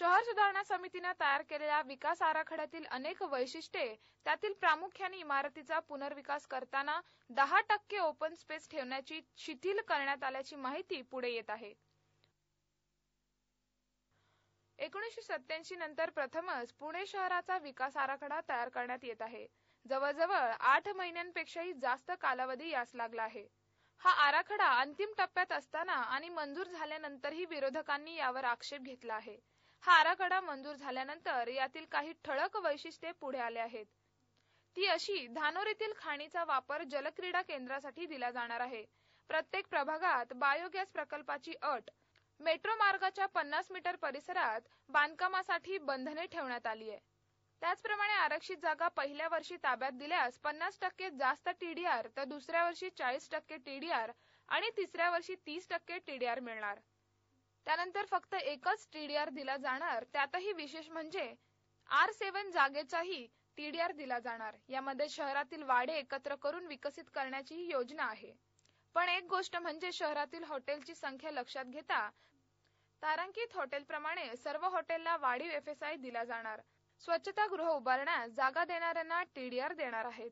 शहर सुधारणा समितीने तयार केलेल्या विकास आराखड्यातील अनेक वैशिष्ट्ये, त्यातील प्रामुख्याने इमारतीचा पुनर्विकास करताना 10% ओपन स्पेस ठेवण्याची शिथिल करण्यात आल्याची माहिती पुढे येत आहे. 1987 नंतर प्रथमच पुणे शहराचा विकास आराखडा तयार करण्यात येत आहे. जवळजवळ 8 महिन्यांपेक्षाही जास्त कालावधी यास लागला आहे. हा आराखडा अंतिम टप्प्यात असताना आणि मंजूर झाल्यानंतरही विरोधकांनी यावर आक्षेप घेतला आहे. हा आराखडा मंजूर झाल्यानंतर यातील काही ठळक वैशिष्ट्ये पुढे आले आहेत. ती अशी: धानोरीतील खाणीचा वापर जलक्रीडा केंद्रासाठी दिला जाणार आहे. प्रत्येक प्रभागात बायोगॅस प्रकल्पाची अट. मेट्रो मार्गाच्या 50 मीटर परिसरात बांधकामासाठी बंधने ठेवण्यात आली आहे. त्याचप्रमाणे आरक्षित जागा पहिल्या वर्षी ताब्यात दिल्यास 50% जास्त टीडीआर, तर दुसऱ्या वर्षी 40% टीडीआर आणि तिसऱ्या वर्षी 30% टीडीआर मिळणार. त्यानंतर फक्त एकच टीडीआर दिला जाणार. त्यातही विशेष म्हणजे R7 जागेचाही टीडीआर दिला जाणार. यामध्ये शहरातील वाडे एकत्र करून विकसित करण्याची योजना आहे. पण एक गोष्ट म्हणजे शहरातील हॉटेलची संख्या लक्षात घेता तारांकित हॉटेलप्रमाणे सर्व हॉटेलला वाढीव FSI दिला जाणार. स्वच्छतागृह उभारण्यास जागा देणाऱ्यांना टीडीआर देणार आहेत.